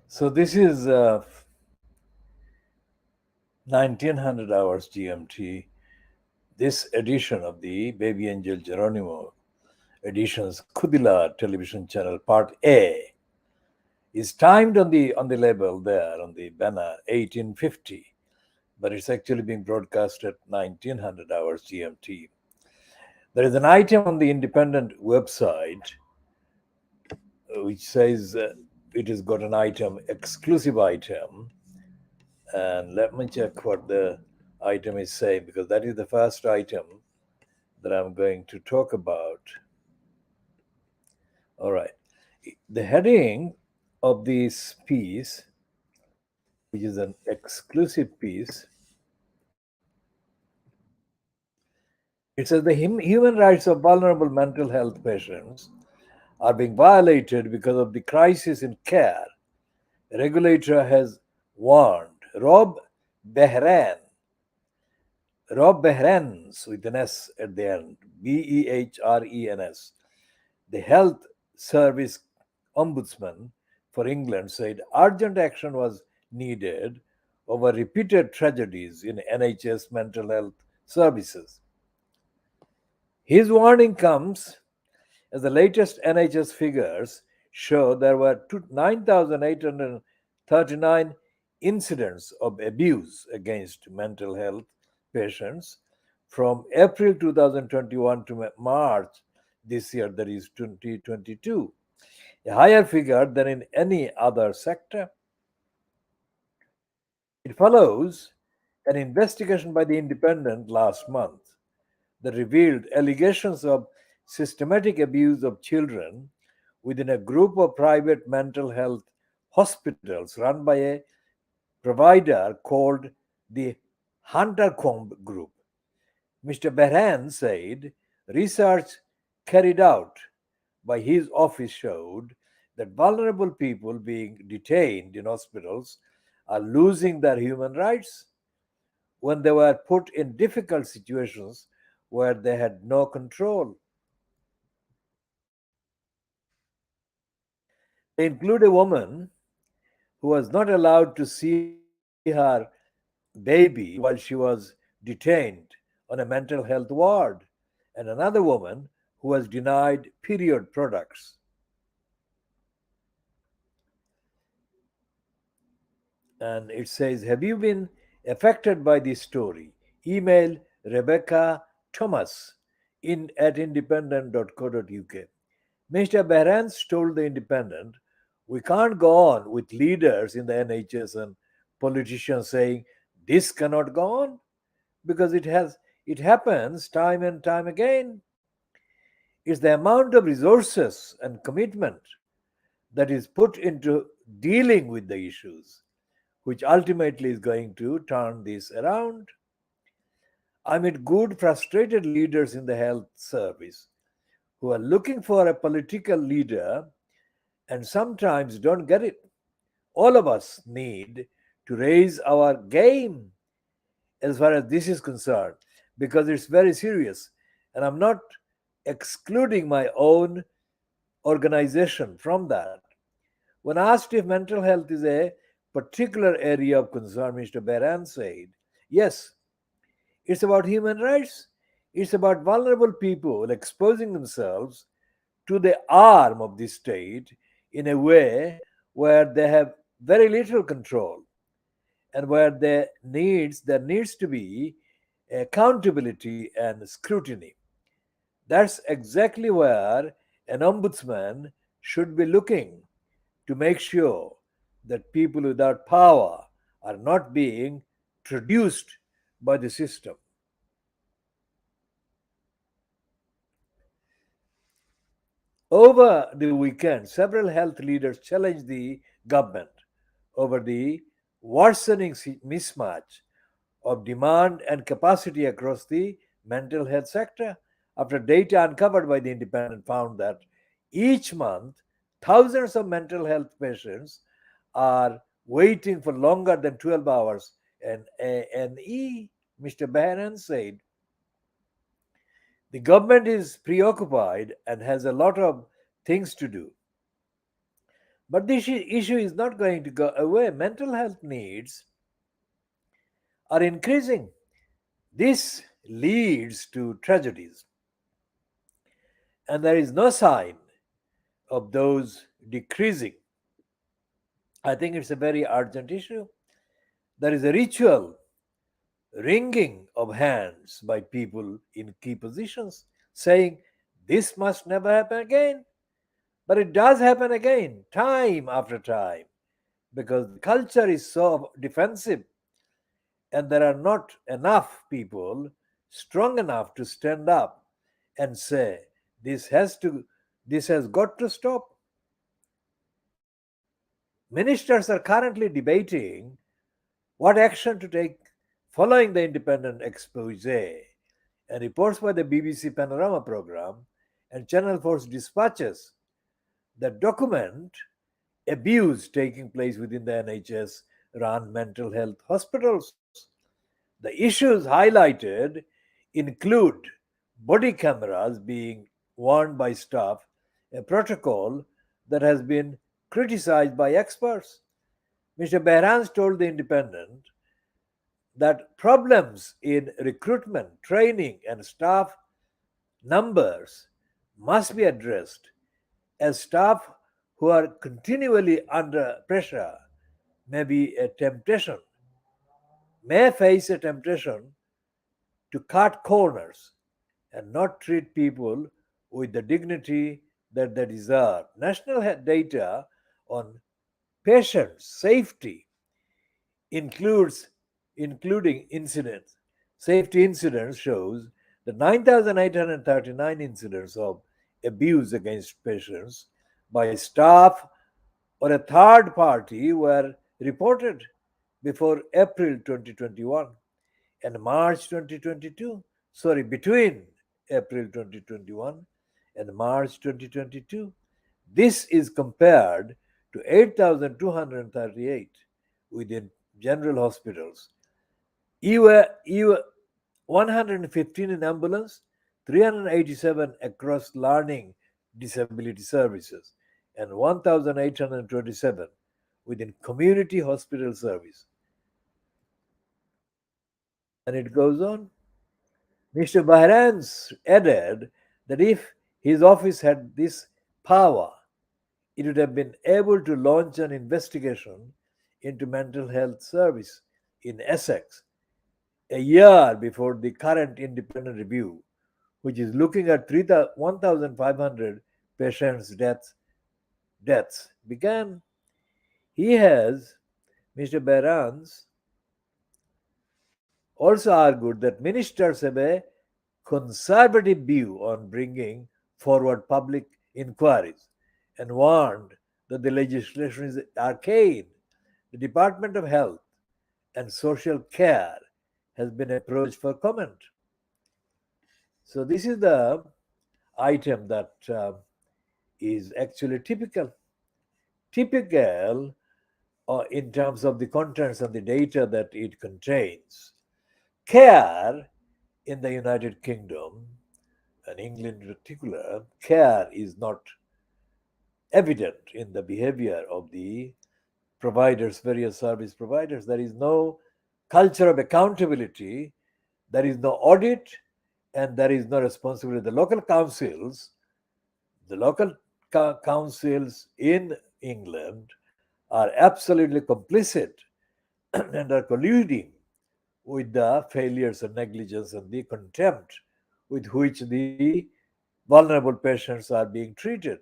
So this is 1900 hours GMT. This edition of the Baby Angel Geronimo edition's Khoodeelaar television channel part A is timed on the label there on the banner 1850, but it's actually being broadcast at 1900 hours GMT. There is an item on the independent website which says it has got an item, exclusive item, and let me check what the item is saying because that is the first item that I'm going to talk about. All right. The heading of this piece, which is an exclusive piece, it says the human rights of vulnerable mental health patients are being violated because of the crisis in care. A regulator has warned. Rob Behrens, with an S at the end, Behrens, the Health Service Ombudsman for England, said urgent action was needed over repeated tragedies in NHS mental health services. His warning comes as the latest NHS figures show there were 9,839 incidents of abuse against mental health patients from April 2021 to March this year, that is 2022, a higher figure than in any other sector. It follows an investigation by the Independent last month that revealed allegations of systematic abuse of children within a group of private mental health hospitals run by a provider called the Huntercombe Group. Mr. Behran said research carried out by his office showed that vulnerable people being detained in hospitals are losing their human rights when they were put in difficult situations where they had no control. They include a woman who was not allowed to see her baby while she was detained on a mental health ward, and another woman who was denied period products. And it says, have you been affected by this story? Email Rebecca Thomas at independent.co.uk. Mr. Behrens told the Independent, we can't go on with leaders in the NHS and politicians saying this cannot go on because it happens time and time again. It's the amount of resources and commitment that is put into dealing with the issues which ultimately is going to turn this around. I meet good, frustrated leaders in the health service who are looking for a political leader and sometimes don't get it. All of us need to raise our game as far as this is concerned because it's very serious. And I'm not excluding my own organization from that. When asked if mental health is a particular area of concern, Mr. Beran said, yes, it's about human rights. It's about vulnerable people exposing themselves to the arm of the state in a way where they have very little control and where there needs to be accountability and scrutiny. That's exactly where an ombudsman should be looking to make sure that people without power are not being traduced by the system. Over the weekend, several health leaders challenged the government over the worsening mismatch of demand and capacity across the mental health sector after data uncovered by the Independent found that each month thousands of mental health patients are waiting for longer than 12 hours. And ANE, Mr. Beharan said, the government is preoccupied and has a lot of things to do. But this issue is not going to go away. Mental health needs are increasing. This leads to tragedies, and there is no sign of those decreasing. I think it's a very urgent issue. There is a ritual wringing of hands by people in key positions, saying, "This must never happen again." But it does happen again, time after time, because the culture is so defensive and there are not enough people strong enough to stand up and say, this has got to stop. Ministers are currently debating what action to take following the independent expose and reports by the BBC Panorama program and Channel 4's dispatches that document abuse taking place within the NHS run mental health hospitals. The issues highlighted include body cameras being worn by staff, a protocol that has been criticized by experts. Mr. Behrans told The Independent that problems in recruitment, training, and staff numbers must be addressed, as staff who are continually under pressure may be a temptation, may face a temptation to cut corners and not treat people with the dignity that they deserve. National data on patient safety includes including incidents. Safety incidents shows the 9,839 incidents of abuse against patients by staff or a third party were reported before April 2021 and March 2022. Sorry, between April 2021 and March 2022. This is compared to 8,238 within general hospitals. EWA 115 in ambulance, 387 across learning disability services, and 1,827 within community hospital service. And it goes on. Mr. Bahrans added that if his office had this power, it would have been able to launch an investigation into mental health service in Essex a year before the current independent review, which is looking at 1,500 patients' deaths began. He has, Mr. Behrans, also argued that ministers have a conservative view on bringing forward public inquiries and warned that the legislation is arcane. The Department of Health and Social Care has been approached for comment. So, this is the item that is actually typical in terms of the contents and the data that it contains. Care in the United Kingdom and England in particular, care is not evident in the behavior of the providers, various service providers. There is no culture of accountability, there is no audit, and there is no responsibility. The local councils in England are absolutely complicit and are colluding with the failures and negligence and the contempt with which the vulnerable patients are being treated.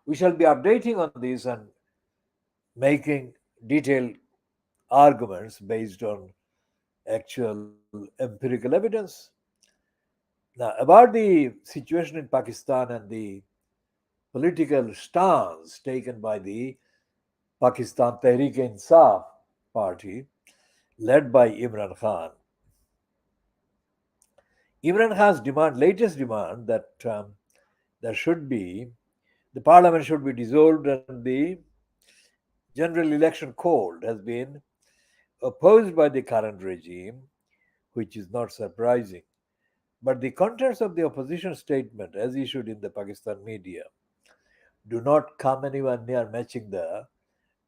We shall be updating on this and making detailed arguments based on actual empirical evidence. Now, about the situation in Pakistan and the political stance taken by the Pakistan Tehreek-e-Insaf party led by Imran Khan. Imran Khan's latest demand that there should be the parliament should be dissolved and the general election called has been opposed by the current regime, which is not surprising. But the contents of the opposition statement, as issued in the Pakistan media, do not come anywhere near matching the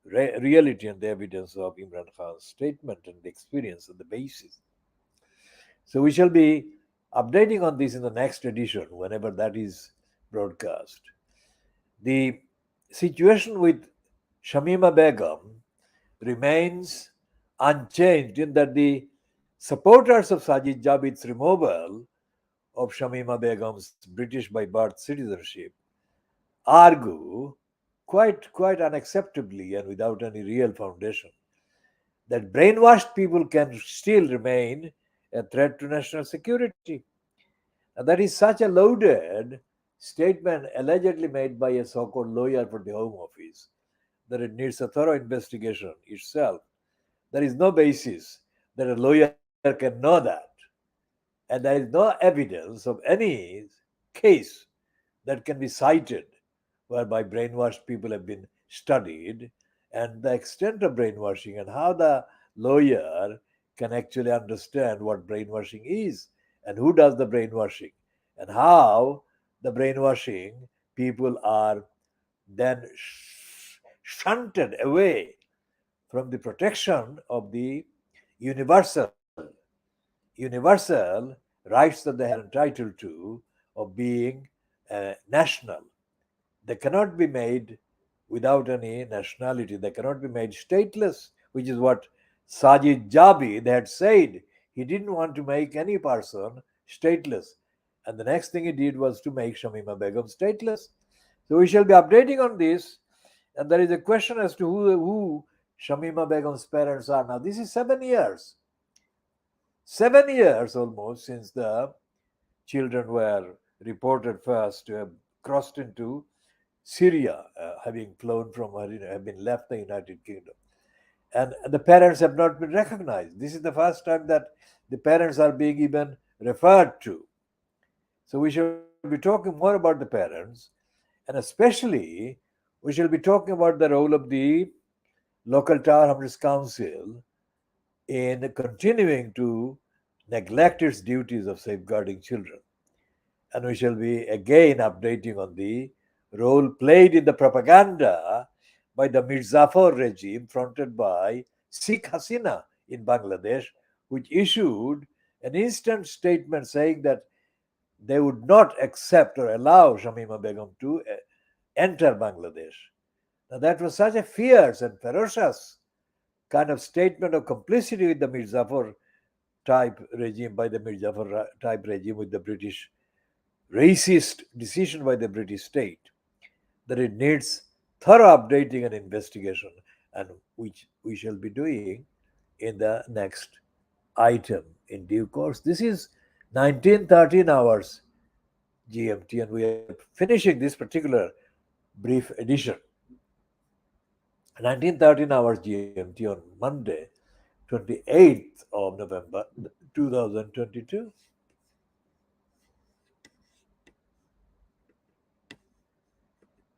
reality and the evidence of Imran Khan's statement and the experience and the basis. So we shall be updating on this in the next edition whenever that is broadcast. The situation with Shamima Begum remains unchanged in that the supporters of Sajid Javid's removal of Shamima Begum's British by birth citizenship argue quite unacceptably and without any real foundation that brainwashed people can still remain a threat to national security. And that is such a loaded statement allegedly made by a so called lawyer for the Home Office that it needs a thorough investigation itself. There is no basis that a lawyer can know that. And there is no evidence of any case that can be cited whereby brainwashed people have been studied and the extent of brainwashing and how the lawyer can actually understand what brainwashing is and who does the brainwashing and how the brainwashing people are then shunted away from the protection of the universal universal rights that they are entitled to of being national. They cannot be made without any nationality. They cannot be made stateless, which is what Sajid Javid had said. He didn't want to make any person stateless. And the next thing he did was to make Shamima Begum stateless. So we shall be updating on this. And there is a question as to who Shamima Begum's parents are. Now, this is 7 years. 7 years almost since the children were reported first to have crossed into Syria, having flown from, have been left the United Kingdom. And the parents have not been recognized. This is the first time that the parents are being even referred to. So we shall be talking more about the parents, and especially we shall be talking about the role of the local Tower Hamlets Council in continuing to neglect its duties of safeguarding children. And we shall be again updating on the role played in the propaganda by the Mirzapur regime fronted by Sheikh Hasina in Bangladesh, which issued an instant statement saying that they would not accept or allow Shamima Begum to enter Bangladesh. Now, that was such a fierce and ferocious kind of statement of complicity with the Mirzapur type regime, by the Mirzapur type regime with the British racist decision by the British state, that it needs thorough updating and investigation, and which we shall be doing in the next item in due course. This is 1913 hours GMT, and we are finishing this particular brief edition. 1913 hours GMT on Monday, 28th of November 2022.